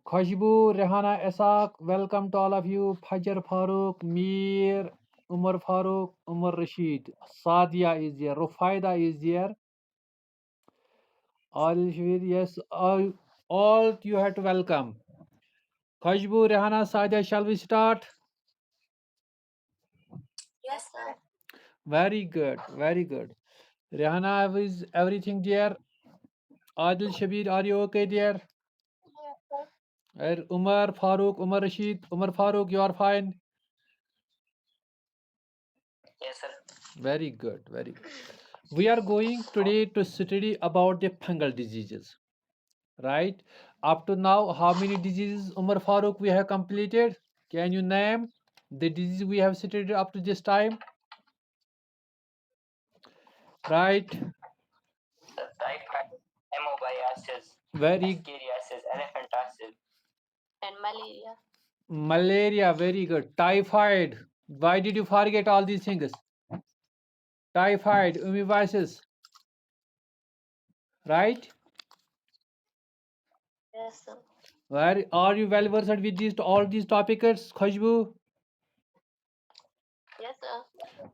Khushbu, Rehana Isaac, welcome to all of you. Fajar Farooq, Mir, Umar Farooq, Umar Rashid, Sadia is there, Rufaida is there, Adil Shahid, yes, all you have to welcome. Khushbu, Rehana, Sadia, shall we start? Yes, sir. Very good, very good. Rehana, is everything there? Adil Shabir, are you okay there? Umar Farooq, Umar Rashid, Umar Farooq, you are fine? Yes, sir. Very good, very good. We are going today to study about the fungal diseases, right? Up to now, how many diseases, Umar Farooq, we have completed? Can you name the disease we have studied up to this time? Right? The typhoid, amoebiasis, Very ascariasis, elephantiasis, and malaria. malaria, very good. Typhoid. Why did you forget all these things? Typhoid, amoebiasis, right? Yes, sir. Where are you well versed with these all these topics, Khushbu? Yes, sir.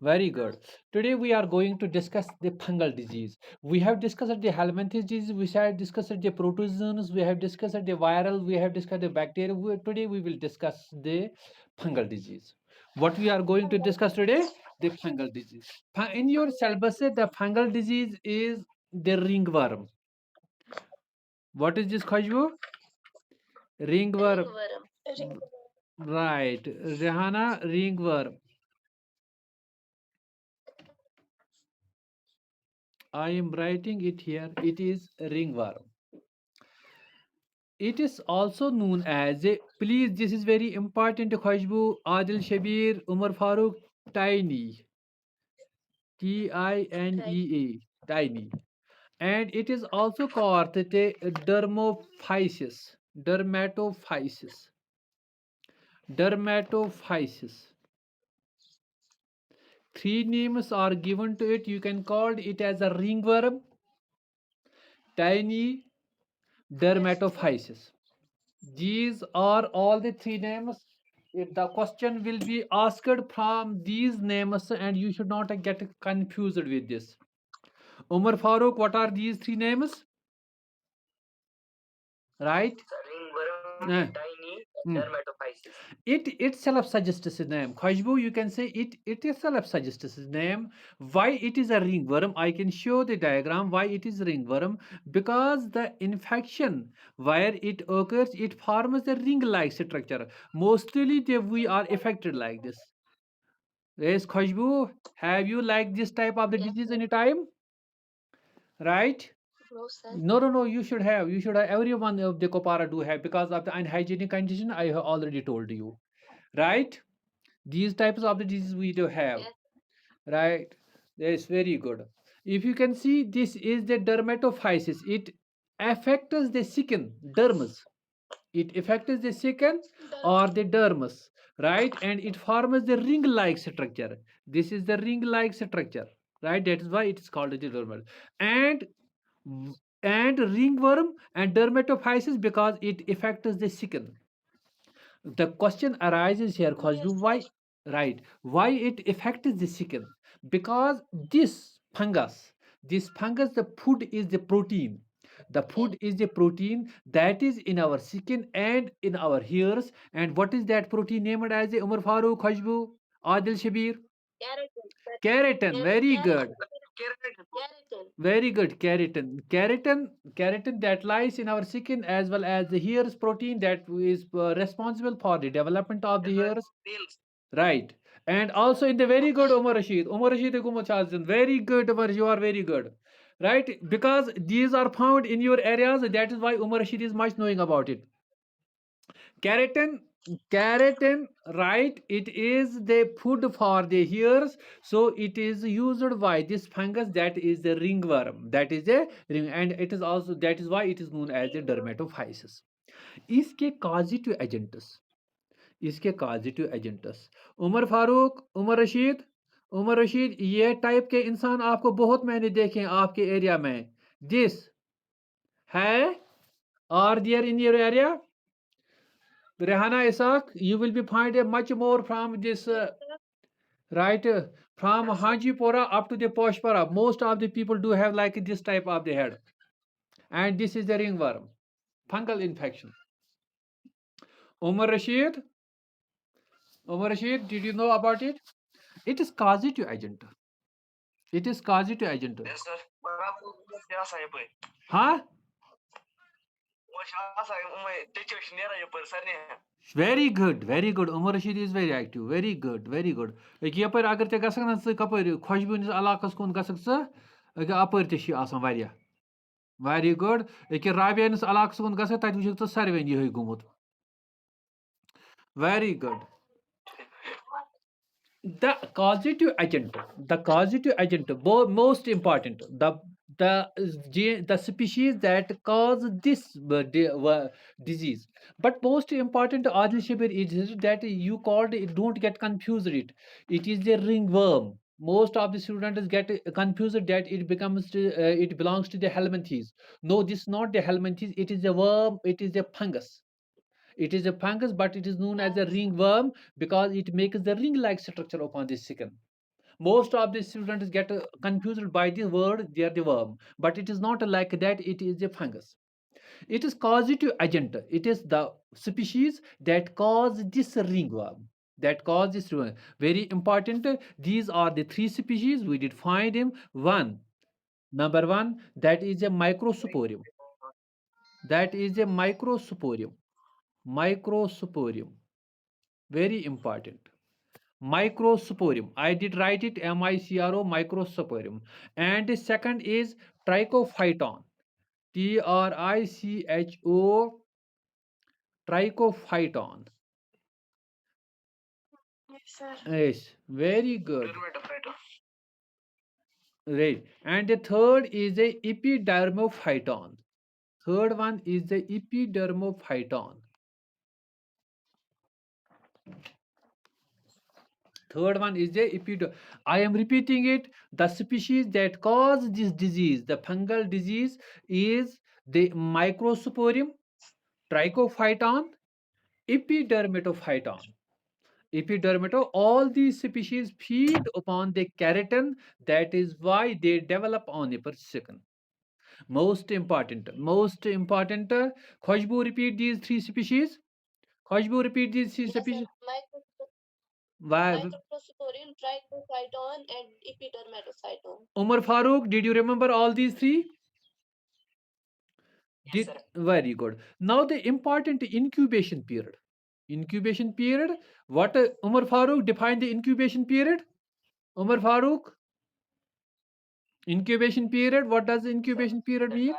Very good. Today we are going to discuss the fungal disease. We have discussed the helminthic disease, we have discussed the protozoans, we have discussed the viral, we have discussed the bacteria. Today we will discuss the fungal disease. What we are going to discuss today? The fungal disease. In your syllabus, the fungal disease is the ringworm. What is this, Khushbu? Ringworm. Ringworm. Right. Rehana, ringworm. I am writing it here. It is ringworm. It is also known as a, please, this is very important, Khushbu, Adil Shabir, Umar Farooq, tiny, Tinea, tiny. And it is also called the dermophysis, dermatophysis, dermatophysis. Three names are given to it. You can call it as a ringworm, tiny, dermatophysis. These are all the three names. If the question will be asked from these names, and you should not get confused with this. Umar Farooq, what are these three names? Right? Ringworm, tiny, Hmm. dermatophysis. It itself suggests its name. Khushbu, you can say it itself suggests its name. Why it is a ringworm? I can show the diagram why it is ringworm. Because the infection where it occurs, it forms the ring-like structure. Mostly we are affected like this. Yes, Khushbu, have you liked this type of the Yes, disease sir. anytime? Right? No, sir. No. You should have. You should have. Everyone of the Kopara do have because of the unhygienic condition. I have already told you. Right? These types of the disease we do have. Yes. Right? That's very good. If you can see, this is the dermatophysis. It affects the skin, dermis. It affects the skin or the dermis, right? And it forms the ring-like structure. This is the ring-like structure, right? That is why it is called the dermal. And and ringworm and dermatophysis because it affects the skin. The question arises here, Khosbu, Yes, why? Right, why it affects the skin? Because this fungus, the food is the protein. The food is the protein that is in our skin and in our hairs. And what is that protein named as the Umar Farooq, Khosbu, Adil Shabir? Keratin. Keratin. Very good. Keratin. Very good. Keratin that lies in our skin as well as the hairs protein that is responsible for the development of the hairs. Right. And also in the very good Umar Rashid. Umar Rashid Umar Chazin. Very good, Umar. You are very good. Right? Because these are found in your areas. That is why Umar Rashid is much knowing about it. Keratin, keratin, right? It is the food for the hairs. So it is used by this fungus that is the ringworm. That is the ring, and it is also that is why it is known as the dermatophysis. इसके causative agents, इसके causative agents, Umar Farooq, Umar Rashid, ये type के इंसान आपको बहुत मैंने देखे हैं आपके एरिया में. दिस है are there in your area? Rehana Isaac, you will be find a much more from this right from Yes, sir. Hanjipora up to the Poshpara. Most of the people do have like this type of the head, and this is the ringworm, fungal infection. Umar Rashid, Umar Rashid, did you know about it? It is causative agent. It is causative agent. Yes, sir. Bana bu siyasa yapayım. Huh? O siyasa teacher nera yapar sir ne. Very good, very good. Umar Rashid is very active. Very good, very good. Yapar agar te gasak na sı kapar khoshbunis alakas kun gasak sı apar te shi asan variya. Very good. Rabianis alakas kun gasak tat wujuk sı sarven yehoy gumut. Very good. The causative agent, most important, the species that cause this disease. But most important, Adil Shabir, is that you called it, don't get confused it. It is the ringworm. Most of the students get confused that it belongs to the helminthes. No, this is not the helminthes. It is a worm. It is a fungus. It is a fungus, but it is known as a ringworm because it makes the ring-like structure upon the skin. Most of the students get confused by the word they are the worm, but it is not like that. It is a fungus. It is causative agent. It is the species that cause this ringworm. That cause this ringworm. Very important. These are the three species we did find him. Number one, that is a microsporium. That is a microsporium. Microsporium. Very important. Microsporium. I did write it MICRO, microsporium. And the second is trichophyton. TRICHO, trichophyton. Yes, sir. Yes, very good. Right. And the third is a epidermophyton. Third one is the epidermophyton. Third one is the I am repeating it. The species that cause this disease, the fungal disease, is the microsporium, trichophyton, epidermatophyton. All these species feed upon the keratin. That is why they develop on a second. Most important. Khushbu, repeat these three species. Khushbu, repeat these three species. Microsporium, trichophyton, and epidermatophyton. Umar Farooq, did you remember all these three? Yes, sir. Very good. Now the important incubation period. Incubation period. What Umar Farooq define the incubation period? Umar Farooq. Incubation period. What does the incubation period mean?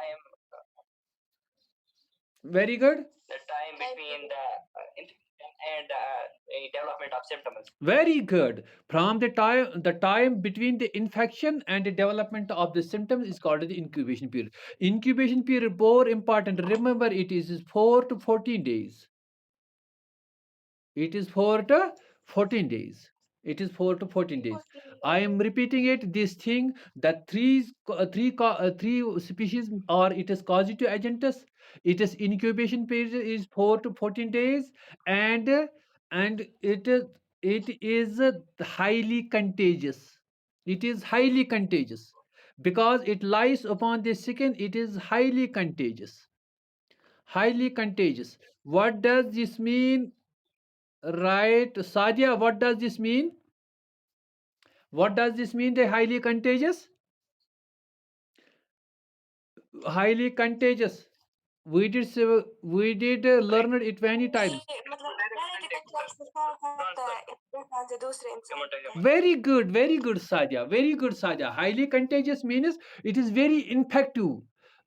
Very good. The time between the infection and development of symptoms. Very good. From the time between the infection and the development of the symptoms is called the incubation period. Incubation period more important. Remember, it is 4 to 14 days. It is 4 to 14 days. It is 4 to 14 days. I am repeating it. This thing, the three species, or it is causative agents. It is incubation period is 4 to 14 days, and it is highly contagious. It is highly contagious because it lies upon the skin. It is highly contagious. Highly contagious. What does this mean? Right, Sadia, what does this mean? What does this mean? The highly contagious? Highly contagious. We did learn it many times. Very good, Sadia. Very good, Sadia. Highly contagious means it is very infective.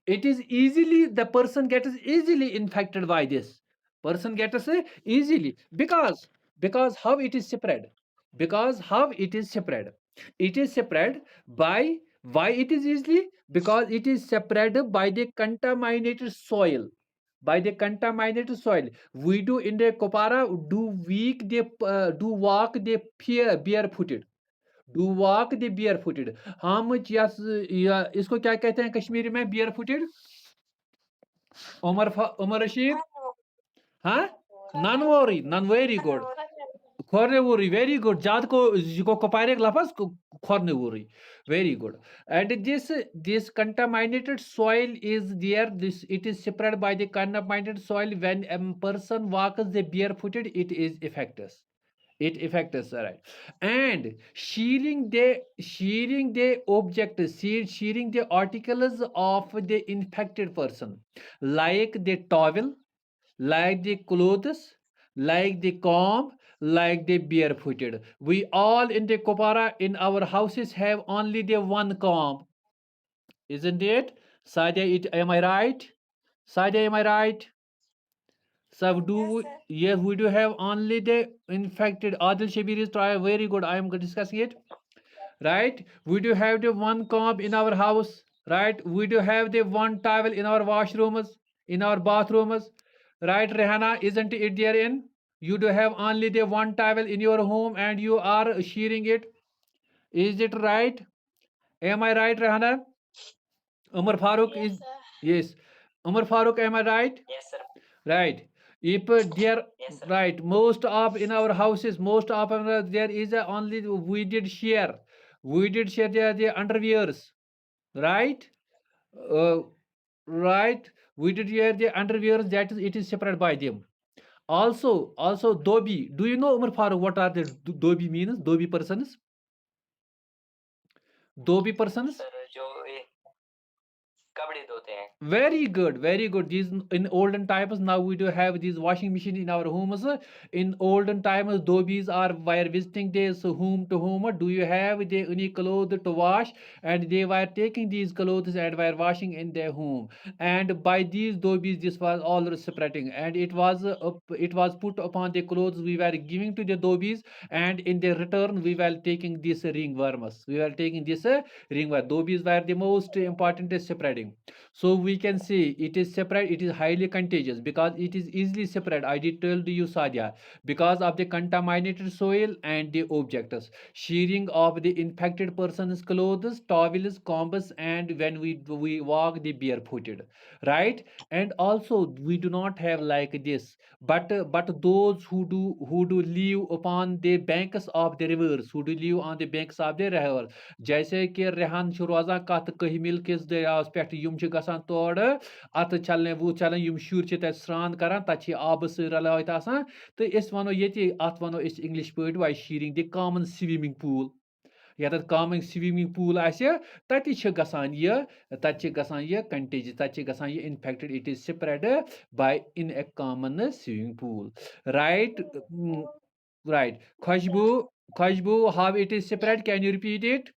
It is easily, the person gets easily infected by this. Person gets easily because how it is spread? Because how it is spread? It is spread by, why it is easily? Because it is spread by the contaminated soil. By the contaminated soil. We do in the Kopara do walk the barefooted. Do walk the barefooted. हम इसको क्या कहते हैं कश्मीरी में barefooted? Umar Rashid? Huh? None worry, none very good. Cornevori, very good. Jadko Jiko Kopirek Lapas Cornevori. Very good. And this contaminated soil is there. This it is separated by the contaminated soil. When a person walks the barefooted, it is affects. It affects us, right? And sharing the object, sharing the articles of the infected person, like the towel, like the clothes, like the comb, like the barefooted. We all in the Kopara in our houses have only the one comb, isn't it? Sadia, am I right? Sadia, am I right? So yes, we do have only the infected. Adil Shabir is try very good. I am discussing it. Right? We do have the one comb in our house. Right? We do have the one towel in our washrooms, in our bathrooms. Right, Rehana? Isn't it there in? You do have only the one towel in your home and you are sharing it. Is it right? Am I right, Rehana? Umar Farooq is yes. Umar Farooq, am I right? Yes, sir. Right. If there, Yes, sir. right, most of in our houses, most of there is only we did share the underwears, right? Uh, right. We did share the underwears, that is it is separate by them. Also dobi. Do you know, Umar Farooq, what are the dobi means? Dobi persons. Dobi persons. Sir जो ये कपड़े धोते हैं. Very good, very good. These in olden times, now we do have these washing machine in our homes. In olden times, dhobis are were visiting this home to home. Do you have the any clothes to wash? And they were taking these clothes and were washing in their home. And by these dhobis, this was all separating, and it was put upon the clothes we were giving to the dhobis, and in the return we were taking this ringworms. We were taking this ringworm. Dhobis were the most important separating. So we can say it is separate, it is highly contagious because it is easily separate. I did tell you, Sadia, because of the contaminated soil and the objects. Shearing of the infected person's clothes, towels, combs, and when we walk the barefooted, right? And also we do not have like this, but those who do live upon the banks of the rivers, who do live on the banks of the river, जैसे कि रेहान छ रोजान कत कहमिल किस दरियावस पे यम गसान तोड़ अत चलने वो चलन यम शुर तत स्रान करान तत आब रलायत आसान तो वनो ये अत वनो इंग्लिश पे by sharing the common swimming pool यत कॉमन स्विमिंग पूल गसान ये कंटेजियस तत ये infected it is spread by in a common swimming pool right right Khushbu how it is spread can you repeat it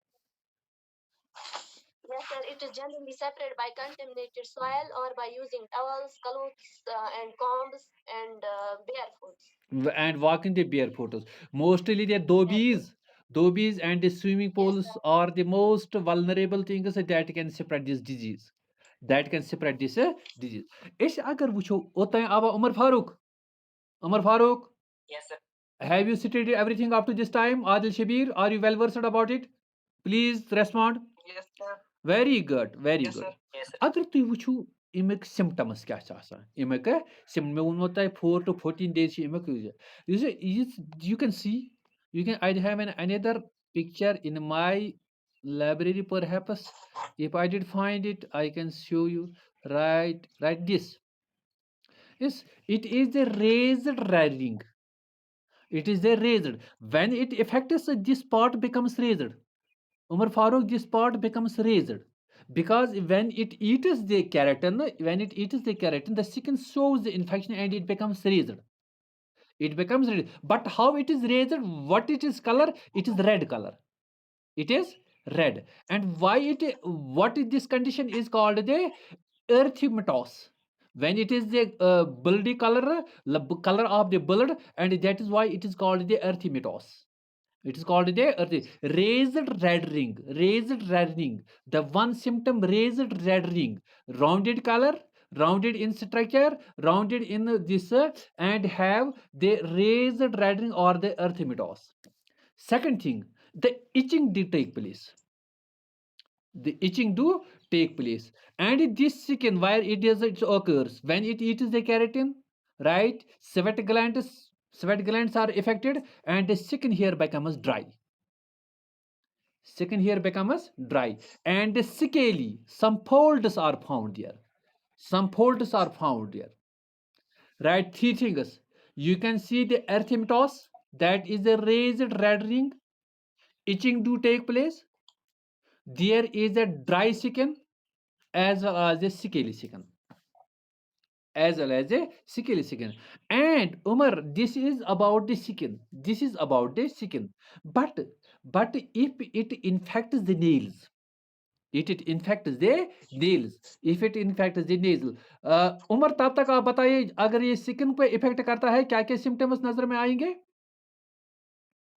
Yes, sir. It is generally separated by contaminated soil or by using towels, clothes, and combs and barefoot. and walking the barefoot. Mostly the dobies and the swimming Yes, pools sir. are the most vulnerable things that can spread this disease. That can spread this disease. Is agar wucho otay aba Umar Farooq. Umar Farooq, Yes, sir. have you studied everything up to this time? Adil Shabir, are you well versed about it? Please respond. Yes, sir. Very good, very Yes, good. sir. Yes, sir. अगर तुम वुचो Amik symptoms क्या अमिक मे वो तुम 4 to 14 days Amik you can see, you can, I have another picture in my library perhaps. If I did find it, I can show you. Right, this. Yes, it is the raised ring. It is the raised. When it affects this part becomes raised. Umar Farooq, this part becomes raised because when it eats the keratin, the skin shows the infection and it becomes raised. It becomes raised. But how it is raised? What it is color? It is red color. It is red. And why it? What is this condition is called the erythematose. When it is the bloody color, color of the blood, and that is why it is called the erythematose. It is called the raised red ring. Raised red ring. The one symptom raised red ring. Rounded color, rounded in structure, rounded in this, and have the raised red ring or the erythematose. Second thing, the itching do take place. The itching do take place. And in this skin, where it occurs, when it eats the keratin, right, sweat glands are affected, and the skin here becomes dry. Skin here becomes dry, and the scaly, some folds are found here. Some folds are found here. Right, three things. You can see the erythematous, that is a raised red ring. Itching do take place. There is a dry skin as well as a sickly skin. As well as a sickly skin. And Umar, this is about the skin. This is about the skin. But if it infects the nails, it infects the nails, if it infects the nails, Umar तब तक आप बताइए अगर ये skin पे effect करता है क्या क्या सिम्टम्स नजर में आएंगे?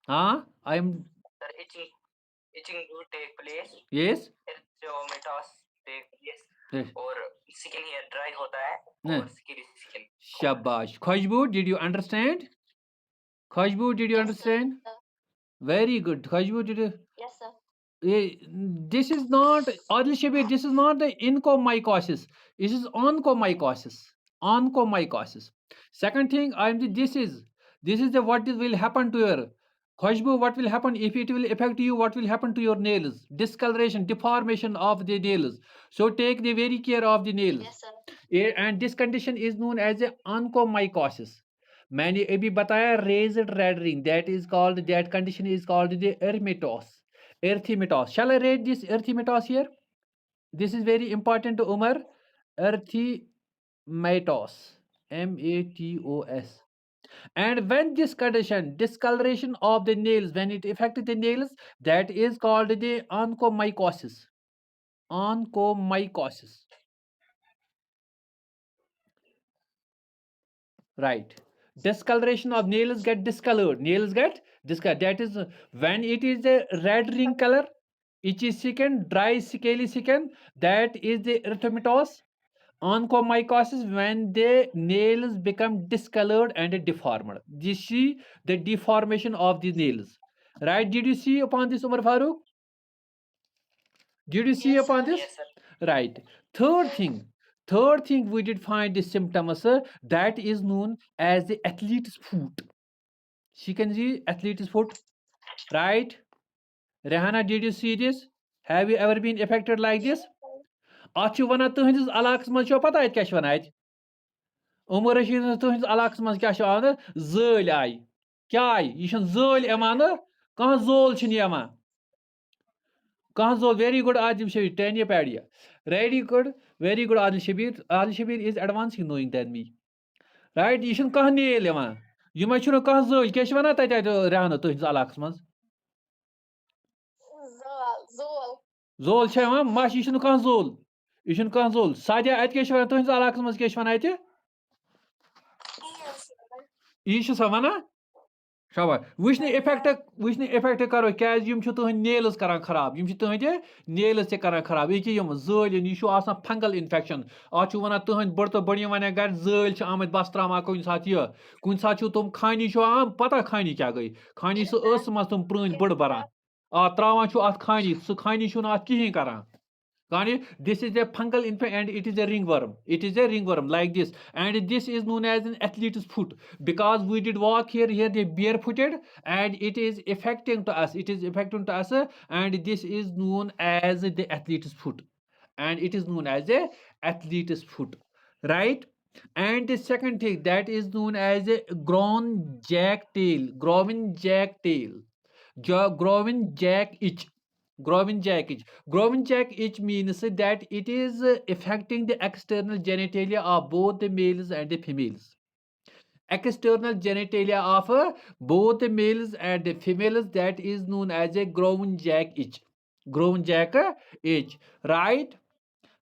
हाँ, I am Sir, itching do take place. Yes Erythematous take place. Yes. और skin hair dry होता है Yes. और skin skin. शाबाश. खुशबू, did you understand? Khushboo, did you Yes, understand? sir. Very good. Khushboo, did you? Yes, sir. This is not Adil Shabir, this is not the incomycosis. This is onychomycosis. Onychomycosis. Second thing, this is the what will happen to your Khushbu, what will happen if it will affect you, what will happen to your nails? Discoloration, deformation of the nails. So take the very care of the nails. Yes, sir. And this condition is known as a onychomycosis. मैंने अभी बताया raised red ring, that condition is called the erythematous. Shall I read this erythematous here? This is very important to Umar. Erythematous, matos. And when this condition, discoloration of the nails, when it affects the nails, that is called the onychomycosis. Onychomycosis. Right. Discoloration of nails get discolored. Nails get discolored. That is when it is a red ring color, itchy skin, dry scaly skin. That is the erythematous. Onychomycosis, when the nails become discolored and deformed. You see the deformation of the nails. Right? Did you see upon this, Umar Farooq? Did you see Yes, upon sir. this? Yes, sir. Right. Third thing we did find the symptoms that is known as the athlete's foot. She can see athlete's foot, right? Rehana, did you see this? Have you ever been affected like this? Ach chu vana tuhendis alaqas manz chu pata kya chu vana ait? Umar Rashid tuhendis alaqas manz kya chu avana? Zöl ay. Kya ay? Ye chun zöl eman, kan zol chun eman. Kanzol, very good Adil Shabir, 10 padia. Very good, Adil Shabir. Adil Shabir is advancing knowing than me. Right? You should kah nail yaman. You might should kanzol, keshwana tat rana to his alaxmans. Zol. Zol chema, mash you should kanzol. You should kanzol. Sadia at keshwana to his alaxmans keshwana. Yes, sir. You should savana. Shabash. Wishni effect karo kaz yum chu tuhun nails karan kharab. Yum chu tuhun nails te karan kharab. Eki yum zöl you should asan fungal infection. Achu wana tuhun burto badi wana gar zöl ch amad bastra ma kun sat ye. Kun sat chu tum khani chu am pata khani kya gayi. Khani su ës mas tum prun bud baran. Trawan chu at khani su khani chu na at kihin karan. This is a fungal infection and it is a ringworm. It is a ringworm like this, and this is known as an athlete's foot because we did walk here they barefooted, and it is affecting to us. And this is known as the athlete's foot, and it is known as a athlete's foot, right? And the second thing that is known as a grown jack tail, Groven jack itch. Groven jack itch means that it is affecting the external genitalia of both the males and the females. External genitalia of both the males and the females, that is known as a Groven jack itch. Groven jack itch. Right?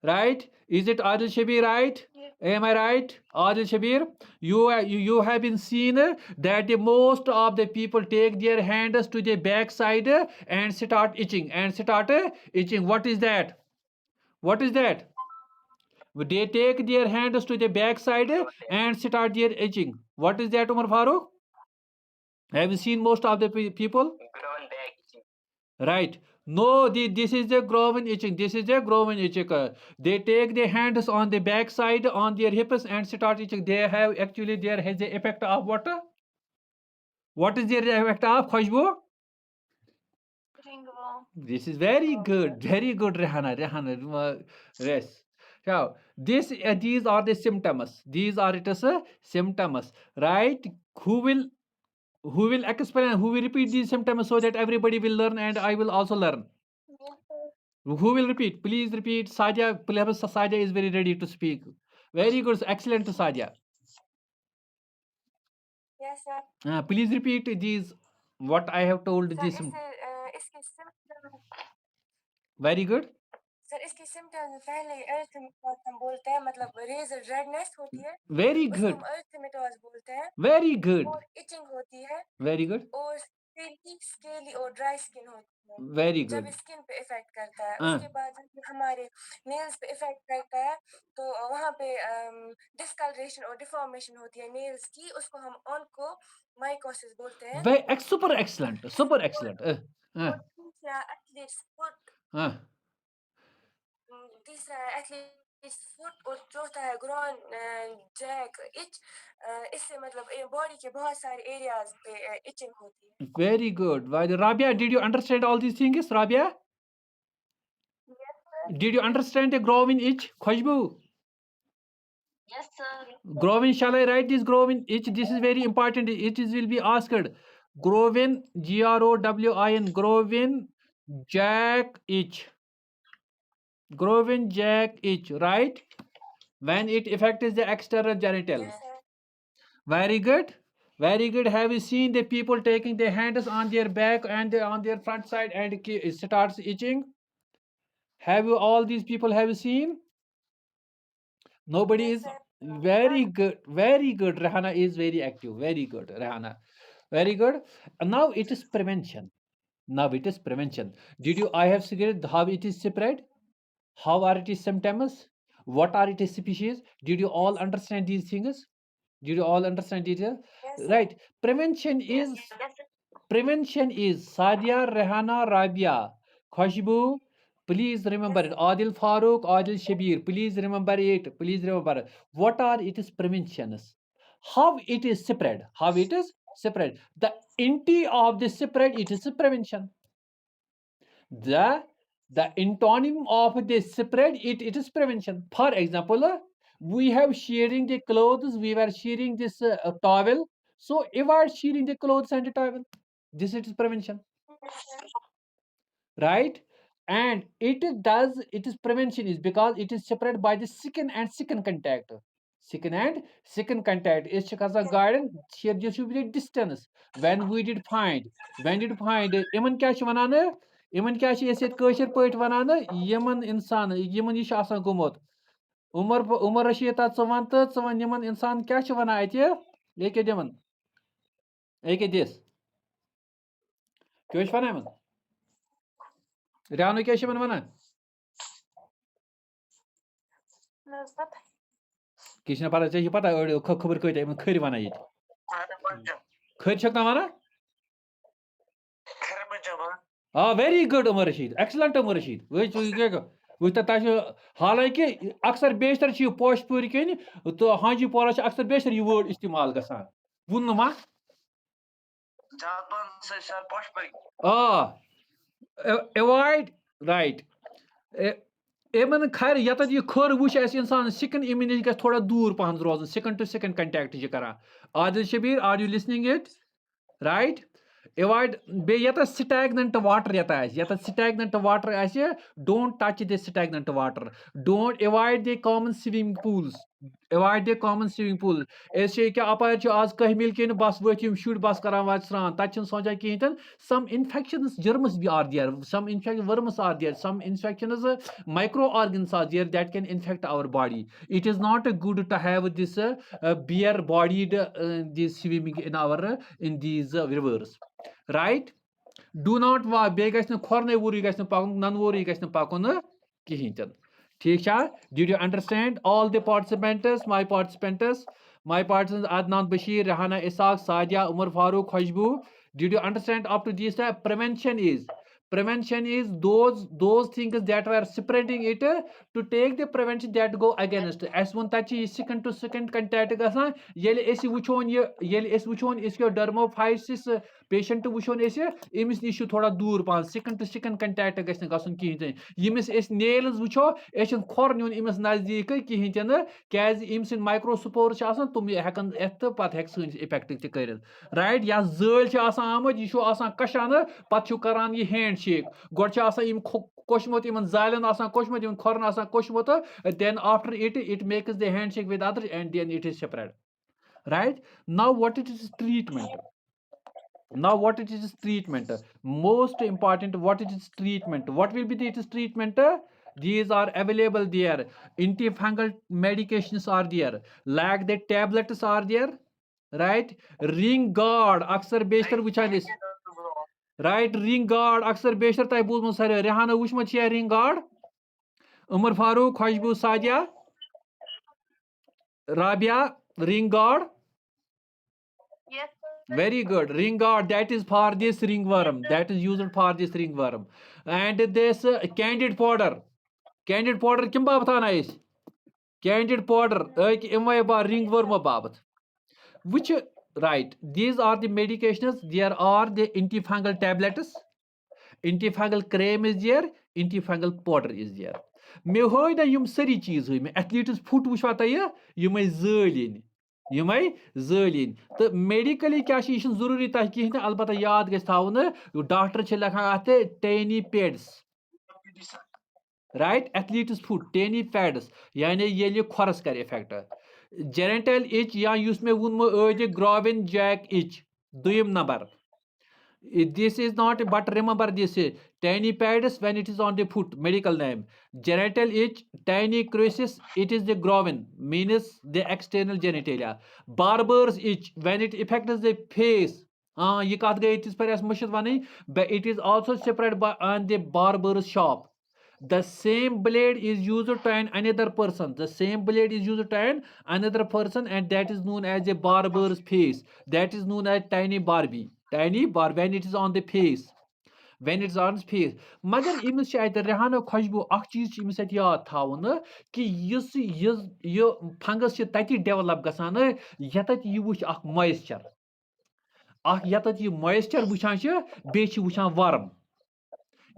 Right? Is it Adil Shabir right? Am I right? Adil Shabir, you have been seen that the most of the people take their hands to the back side and start itching What is that? What is that? They take their hands to the back side and start their itching. What is that, Umar Farooq? Have you seen most of the people? Grown back. Right. No, this is the groin itching. This is the groin itching. They take their hands on the back side on their hips and start itching. They have actually there has the effect of what? What is the effect of Khushbu? Ringworm. This is very good, Rehana. Rest. Now, these are the symptoms. These are it is symptoms, right? Who will who will explain? Who will repeat these symptoms so that everybody will learn and I will also learn? Yes, sir. Who will repeat? Please repeat. Sadia, please, Sadia is very ready to speak. Very good, excellent, Sadia. Yes, sir. Please repeat these. What I have told. Sir This इसके symptom very good. Sir इसके symptoms में पहले एरिथेमेटोस हम बोलते हैं मतलब razor redness होती है Very उसको good. हम एरिथेमेटोस बोलते हैं Very good. और इचिंग होती है Very good. और स्केली और ड्राई स्किन होती है Very जब good. स्किन पे इफेक्ट करता है हाँ. उसके बाद जब हमारे नेल्स पे इफेक्ट करता है तो वहाँ पे डिस्कलरेशन और डिफॉर्मेशन होती है नेल्स की उसको हम ऑनको माइकोसिस बोलते हैं Super excellent. Super excellent. और तीसरा एथलीट्स फुट और चौथा है ग्रॉन जैक इच इससे मतलब बॉडी के बहुत सारे एरियाज पे इचिंग होती है Very good. Rabia, did you understand all these things, Rabia? Yes, sir. Did you understand the growing itch, Khushbu? Yes, sir. Growing, shall I write this growing itch? This is very important. It is will be asked. Growing, Growin, growing jack itch. Growing jack itch, right? When it affects the external genitals. Yes, sir. Very good. Very good. Have you seen the people taking their hands on their back and on their front side and it starts itching? Have you all these people have you seen? Nobody Yes, is sir. very good. Very good. Rahana is very active. Very good. Rahana. Very good. And now it is prevention. Now it is prevention. Did you I have cigarette how it is spread? How are its symptoms? What are its species? Did you all understand these things? Did you all understand it? Yes, sir. Right. Prevention Yes, is yes, sir. prevention is Sadia, Rehana, Rabia, Khushbu. Please remember Yes, it. Adil Farooq, Adil Shabir. Please remember it. Please remember. What are its preventions? How it is spread? How it is spread? The inti of the spread, it is prevention. The antonym of the spread, it is prevention. For example, we have sharing the clothes, we were sharing this towel. So avoid sharing the clothes and the towel. This it is prevention, yes, sir. right? And it is prevention is because it is separated by the skin and skin contact. Skin and skin contact is a guidance. Here there should be the distance. When did find iman kya chh vanana? Iman kya chh eset kashir pait vanana? Yaman insan, yaman ish asan gumot. Umar Rashid at savanta, savan yaman insan kya chh vana aitya? Eke yaman. Eke this. Kyosh vana yaman? Rano kya chh vana? No, it's not. Kishna para chh pata khabar koita yaman khari vana yit. Khari chakna vana? Very good, Umar Rashid. Excellent, Umar Rashid. हालांकि अक्सर बेशतर यह पोश पूरी कन तो हाजी पोरा अक्सर बेशतर यह word इस्तेमाल गसान वुन मा अवॉइड राइट एमन खैर यत यह खर वुच इंसान सिकन इम्यूनिटी गस थोड़ा दूर पहन रोजन सिकन टू सिकन कंटैक्ट कर Adil Shabir are you listening it right avoid yet stagnant water yet stagnant water don't touch the stagnant water don't avoid the common swimming pools avoid the common swimming pool ऐसे क्या अपार छ आज कह मिल के बस वथिम शुड बस करान वाच स्रान तत सोचा कहीं some infections germs be are there some infected worms are there some infections microorganisms are there that can infect our body it is not good to have this bare bodied this swimming in our in these rivers right do not be gashna khorne wuri gashna pakun nan wuri gashna pakun kihin tan ठीक है did you understand all the participants my participants Adnan Bashir Rahana Isaac Sadia Umar Farooq Khushbu did you understand up to this prevention is Prevention is those things that were spreading it to take the prevention that go against. As one tachi second to second contact gasan yeli esi wuchon yeli es wuchon isko dermophysis patient wuchon esi emis nishu thoda dur pan second to second contact gasn gasun kihin yemis es nails wucho es khor nyun emis nazdik kihin tena kaz emis microspores asan tum hekan et pat hek sun effect ti karit right ya zöl chi asan amad yishu asan kashan pat chu karan ye handshake god chi asan im koshmot iman zalen asan koshmot im khorn asan koshmot then after it makes the handshake with others and then it is spread right now what it is treatment now what it is treatment most important what it is treatment what will be the it is treatment these are available there antifungal medications are there like the tablets are there right ring guard अक्सर बेशतर वुचान is right ring guard अक्सर बेशतर तय बोलमो sir Rehana वुचमत छ ring guard Umar Farooq Khushboo Sadia Rabia ring guard Yes, sir. very good ring guard that is for this ringworm that is used for this ringworm and this candid powder kim babat ana is candid powder ek imay ba ringworm babat which right these are the medications there are the antifungal tablets antifungal cream is there antifungal powder is there me hoy da yum sari cheez hoy me athletes foot wuchwa tay yumay zölin यमय जलिन तो medically क्या जरूरी तह कहें अलबत् याद गो doctor लिखान अत tinea pedis right athlete's foot tinea pedis यानी ये खोरस कर इफेक्ट जेनेटल इच या मे वोनमो ग्रोविन जैक इच दुयम number this is not but remember this tiny pads when it is on the foot medical name genital itch tiny crisis it is the groin means the external genitalia barber's itch when it affects the face ये कत गई इस पर मुश्किल वनी but it is also spread by on the barber's shop the same blade is used to tan another person the same blade is used to tan another person and that is known as a barber's face that is known as tiny bar when it is on the face when it's on face मगर इमिस रेहाना खुशबू अख चीज इमिस याद थावन कि ये fungus तति develop गसान यत ये वुच अख मॉइस्चर यत ये मॉइस्चर वुचान बे वुचान वर्म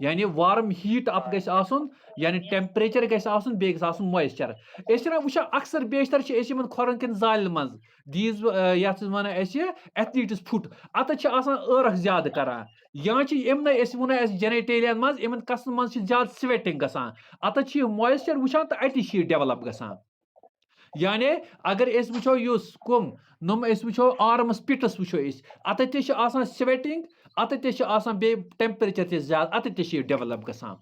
यानी वार्म हीट अप गसन यानी टेम्परेचर बे मॉइस्चर वो अक्सर बेशतर खोरन कन जाल मज दीज ये वन एथलीट्स फुट अत ٲرق ज्यादा करान या अमन वो जेनेटेलियन मज इन कसन मज ज्यादा स्वेटिंग गसान अत मॉइस्चर वुचान तो अति डेवलप गसान यानी अगर वो कम नम वो आर्मस पिटस वो अत स्वेटिंग अत बे टेम्परेचर ज्यादा अत develop गसान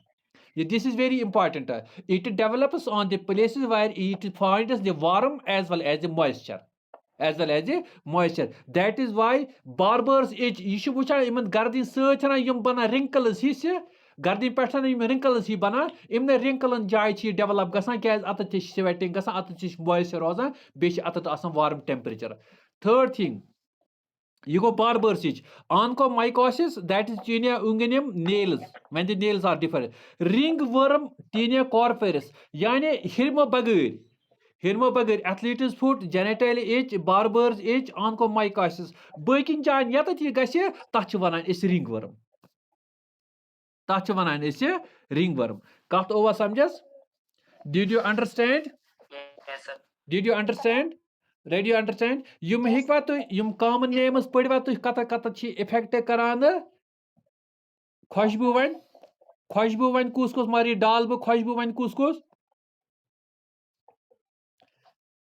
this is very important it develops on the places where it finds the warm as well as the moisture that is why barber's itch ये वुचान इन गर्दन सत बना wrinkles हिस्स गर्दन पे wrinkles ही बना इन wrinkles जाय डेवलप गसान क्या अत स्वेटिंग गसान अत moisture रोजान बे अत warm temperature third thing you go barber's itch onychomycosis that is Taenia unguineum nails when the nails are different ringworm Taenia corporis yani hirmo bagar athlete's foot genital itch barber's itch onychomycosis bakin jain yata ye gase tach vanan is ringworm ringworm kat ova samjas did you understand Yes, sir. did you understand Did you understand? Yum hikwa tu yum common names पढ़वा tu kata chi effect करान खुशबू one कुस मारी डाल बो खुशबू one कुस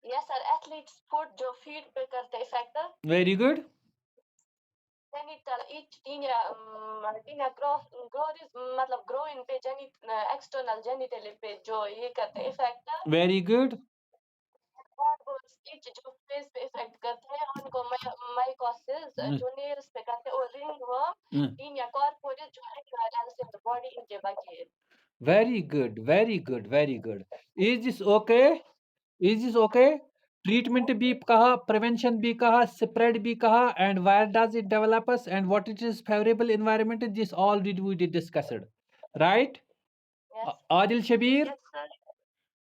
Yes, sir. Athletes foot जो feet पे करते effect very good genital itch Taenia groris मतलब groin पे external genital पे जो ये करते effect very good barber's itch जो face पे effect करते हैं उनको mycosis जो nails पे करते हैं और ringworm Taenia corporis जो anywhere else in the body इनके बाकी very good is this okay treatment भी कहा, prevention भी कहा, spread भी कहा, and where does it develop us and what it is favorable environment. This all we did discussed, right? Yes. Adil Shabir, Yes, sir.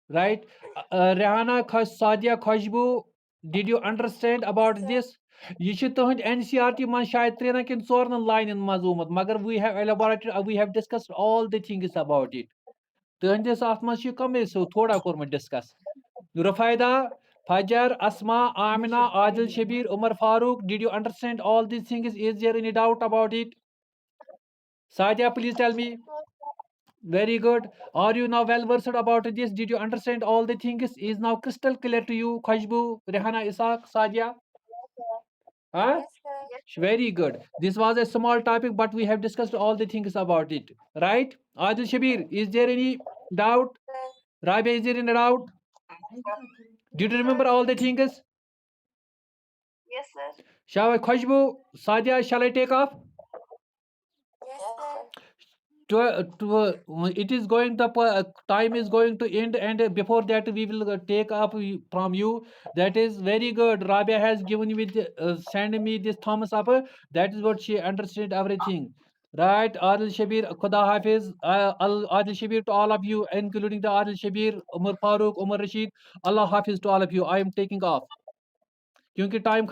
right? Rehana Sadia Khoshbu, did you understand about sir. this? You should तुहंद NCERT man शायद 3 किन 4 line mazoomat, magar we have elaborated, we have discussed all the things about it. तुहंदिस ath man छ कम so thoda कोरमत discuss. Rufaida, Fajar, Asma, Amina, Adil Shabir, Umar Farooq, did you understand all these things? Is there any doubt about it? Sadia, please tell me. Very good. Are you now well versed about this? Did you understand all the things? Is now crystal clear to you, Khashbu, Rehana, Isaac, Sadia? Huh? Yes, sir. Yes. Very good. This was a small topic, but we have discussed all the things about it. Right? Adil Shabir, is there any doubt? Rabia, is there any doubt? Did you remember all the things? Yes, sir. Shall Khashbu, Sadia, shall I take off? Yes, sir. It is going to time is going to end, and before that we will take up from you. That is very good. Rabia has given me send me this thumbs up. That is what she understood everything. Right, Adil Shabir, Khuda Hafiz, Adil Shabir to all of you, including the Adil Shabir, Umar Farooq, Umar Rashid. Allah Hafiz to all of you. I am taking off. क्योंकि time